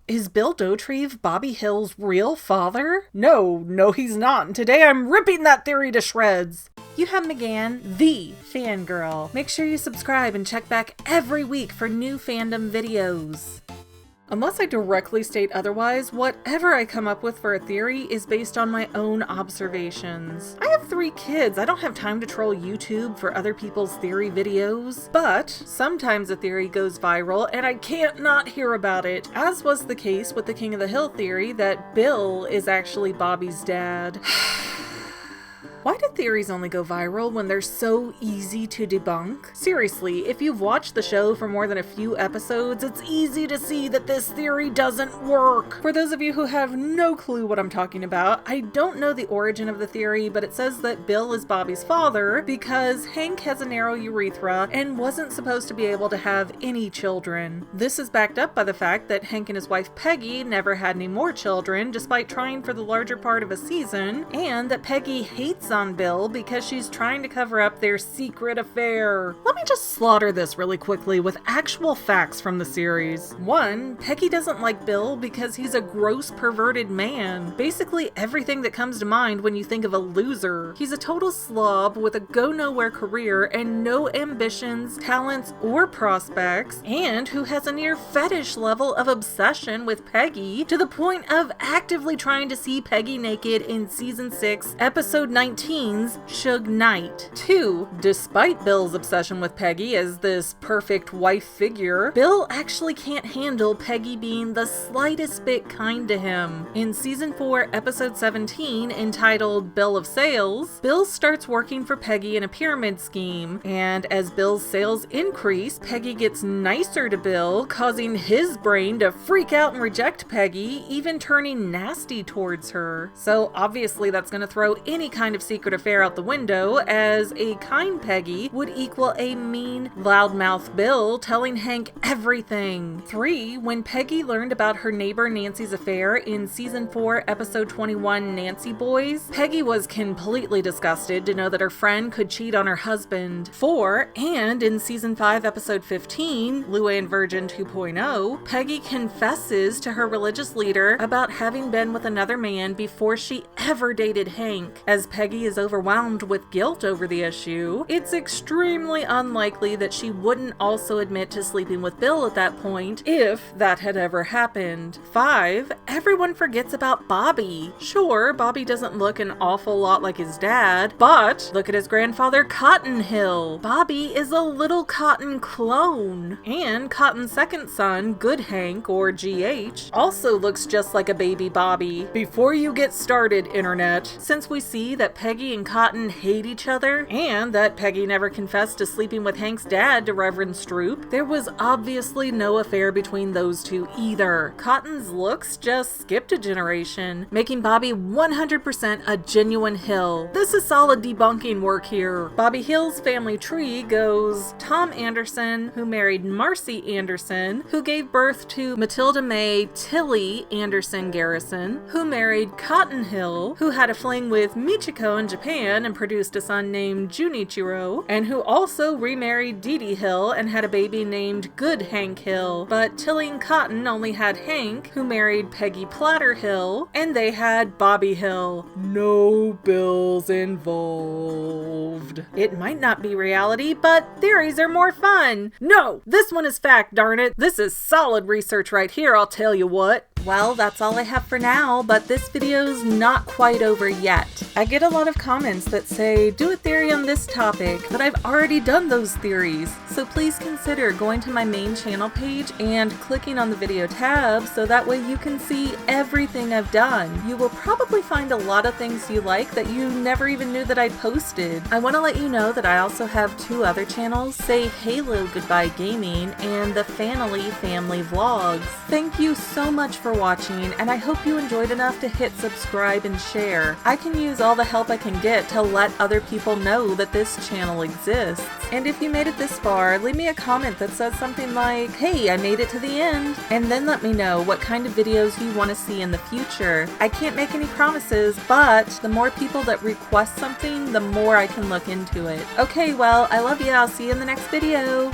Is Bill Dauterive Bobby Hill's real father? No, he's not, and today I'm ripping that theory to shreds. You have McGann, the Fangirl. Make sure you subscribe and check back every week for new fandom videos. Unless I directly state otherwise, whatever I come up with for a theory is based on my own observations. I have 3 kids. I don't have time to troll YouTube for other people's theory videos. But sometimes a theory goes viral and I can't not hear about it, as was the case with the King of the Hill theory that Bill is actually Bobby's dad. Why do theories only go viral when they're so easy to debunk? Seriously, if you've watched the show for more than a few episodes, it's easy to see that this theory doesn't work. For those of you who have no clue what I'm talking about, I don't know the origin of the theory, but it says that Bill is Bobby's father because Hank has a narrow urethra and wasn't supposed to be able to have any children. This is backed up by the fact that Hank and his wife Peggy never had any more children despite trying for the larger part of a season, and that Peggy hates on Bill because she's trying to cover up their secret affair. Let me just slaughter this really quickly with actual facts from the series. 1, Peggy doesn't like Bill because he's a gross perverted man. Basically everything that comes to mind when you think of a loser. He's a total slob with a go-nowhere career and no ambitions, talents, or prospects, and who has a near fetish level of obsession with Peggy to the point of actively trying to see Peggy naked in season 6, episode 19, Suge Knight. 2, despite Bill's obsession with Peggy as this perfect wife figure, Bill actually can't handle Peggy being the slightest bit kind to him. In season 4, episode 17, entitled Bill of Sales, Bill starts working for Peggy in a pyramid scheme, and as Bill's sales increase, Peggy gets nicer to Bill, causing his brain to freak out and reject Peggy, even turning nasty towards her. So obviously that's going to throw any kind of secret affair out the window, as a kind Peggy would equal a mean, loudmouth Bill telling Hank everything. 3, when Peggy learned about her neighbor Nancy's affair in season 4, episode 21, Nancy Boys, Peggy was completely disgusted to know that her friend could cheat on her husband. 4, and in season 5, episode 15, Luann Virgin 2.0, Peggy confesses to her religious leader about having been with another man before she ever dated Hank. As Peggy is overwhelmed with guilt over the issue, it's extremely unlikely that she wouldn't also admit to sleeping with Bill at that point, if that had ever happened. 5, everyone forgets about Bobby. Sure, Bobby doesn't look an awful lot like his dad, but look at his grandfather Cotton Hill. Bobby is a little Cotton clone. And Cotton's second son, Good Hank, or GH, also looks just like a baby Bobby. Before you get started, internet, since we see that Peggy and Cotton hate each other, and that Peggy never confessed to sleeping with Hank's dad to Reverend Stroop, there was obviously no affair between those two either. Cotton's looks just skipped a generation, making Bobby 100% a genuine Hill. This is solid debunking work here. Bobby Hill's family tree goes Tom Anderson, who married Marcy Anderson, who gave birth to Matilda May Tilly Anderson Garrison, who married Cotton Hill, who had a fling with Michiko in Japan and produced a son named Junichiro, and who also remarried Dee Dee Hill and had a baby named Good Hank Hill. But Tilly and Cotton only had Hank, who married Peggy Platter Hill, and they had Bobby Hill. No Bills involved. It might not be reality, but theories are more fun. No, this one is fact, darn it. This is solid research right here, I'll tell you what. Well, that's all I have for now, but this video's not quite over yet. I get a lot of comments that say, do a theory on this topic, but I've already done those theories. So please consider going to my main channel page and clicking on the video tab so that way you can see everything I've done. You will probably find a lot of things you like that you never even knew that I posted. I want to let you know that I also have 2 other channels, Say Halo Goodbye Gaming and the Fanily Family Vlogs. Thank you so much for watching, and I hope you enjoyed enough to hit subscribe and share. I can use all the help I can get to let other people know that this channel exists. And if you made it this far, leave me a comment that says something like, hey, I made it to the end, and then let me know what kind of videos you want to see in the future. I can't make any promises, but the more people that request something, the more I can look into it. Okay, well, I love you. I'll see you in the next video.